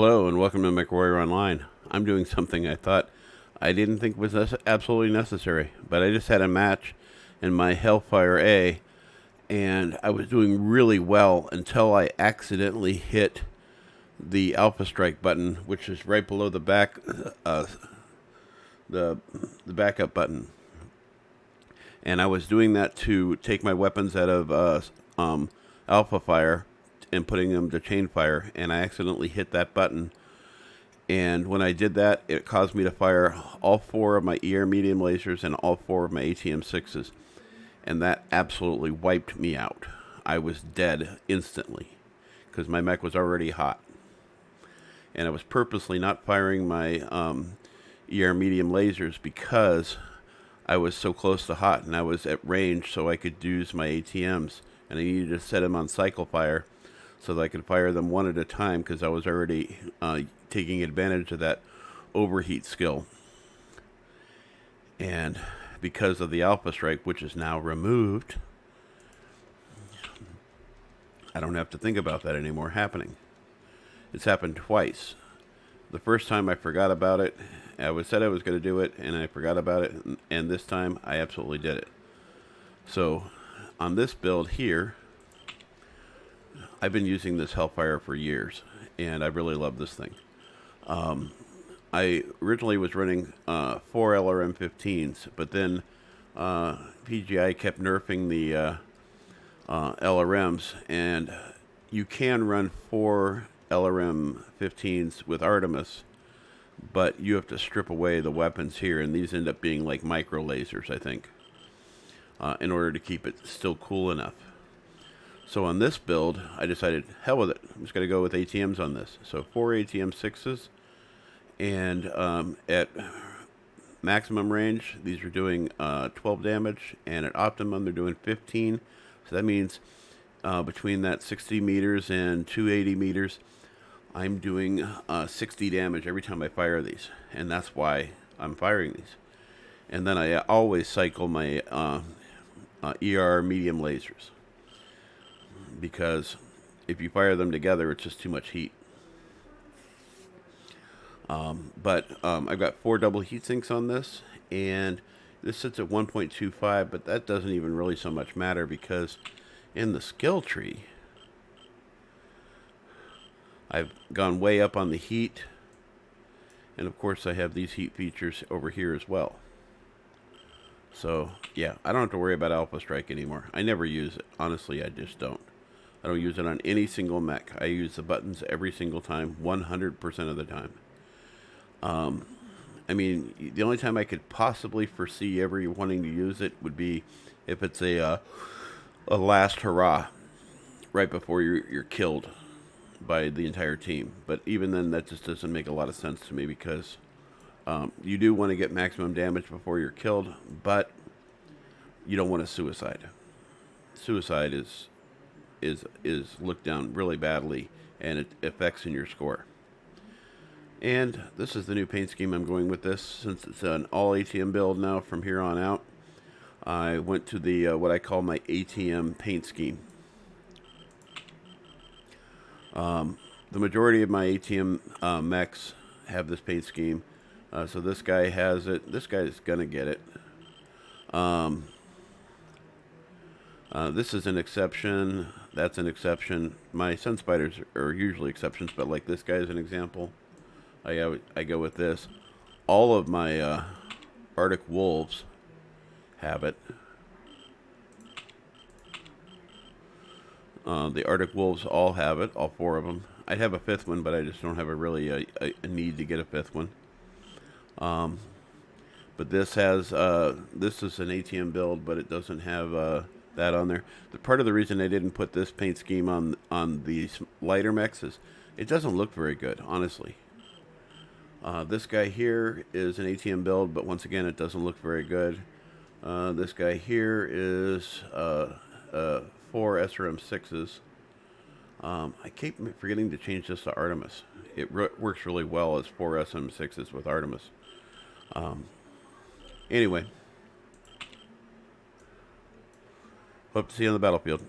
Hello and welcome to Mechwarrior Online. I'm doing something I didn't think was absolutely necessary, but I just had a match in my Hellfire-A, and I was doing really well until I accidentally hit the Alpha Strike button, which is right below the the backup button. And I was doing that to take my weapons out of Alpha Fire and putting them to chain fire, and I accidentally hit that button. And when I did that, it caused me to fire all 4 of my ER medium lasers and all 4 of my ATM-6s. And that absolutely wiped me out. I was dead instantly because my mech was already hot. And I was purposely not firing my ER medium lasers because I was so close to hot and I was at range, so I could use my ATMs. And I needed to set them on cycle fire so that I could fire them one at a time because I was already taking advantage of that overheat skill. And because of the Alpha Strike, which is now removed, I don't have to think about that anymore happening. It's happened twice. The first time I forgot about it. Said I was going to do it, and I forgot about it. And this time, I absolutely did it. So, on this build here, I've been using this Hellfire for years, and I really love this thing. I originally was running 4 LRM-15s, but then PGI kept nerfing the LRMs, and you can run 4 LRM-15s with Artemis, but you have to strip away the weapons here, and these end up being like micro lasers, I think, in order to keep it still cool enough. So on this build, I decided, hell with it. I'm just going to go with ATMs on this. So 4 ATM-6s, and at maximum range, these are doing 12 damage, and at optimum, they're doing 15. So that means between that 60 meters and 280 meters, I'm doing 60 damage every time I fire these, and that's why I'm firing these. And then I always cycle my ER medium lasers, because if you fire them together, it's just too much heat. But I've got 4 double heat sinks on this, and this sits at 1.25, but that doesn't even really so much matter because in the skill tree, I've gone way up on the heat, and of course I have these heat features over here as well. So yeah, I don't have to worry about Alpha Strike anymore. I never use it. Honestly, I just don't. I don't use it on any single mech. I use the buttons every single time, 100% of the time. I mean, the only time I could possibly foresee ever wanting to use it would be if it's a last hurrah right before you're killed by the entire team. But even then, that just doesn't make a lot of sense to me because you do want to get maximum damage before you're killed, but you don't want to suicide. Suicide is looked down really badly, and it affects in your score. And this is the new paint scheme I'm going with this, since it's an all ATM build now from here on out. I went to the what I call my ATM paint scheme. The majority of my ATM mechs have this paint scheme, so this guy has it. This guy is gonna get it. This is an exception. That's an exception. My Sun Spiders are usually exceptions, but like this guy is an example. I go with this. All of my Arctic Wolves have it. The Arctic Wolves all have it, all 4 of them. I'd have a 5th one, but I just don't have a need to get a 5th one. But this has this is an ATM build, but it doesn't have that on there. Part of the reason I didn't put this paint scheme on these lighter mechs is it doesn't look very good, honestly. This guy here is an ATM build, but once again, it doesn't look very good. This guy here is 4 SRM-6s. I keep forgetting to change this to Artemis. It works really well as 4 SM-6s with Artemis. Anyway, hope to see you on the battlefield.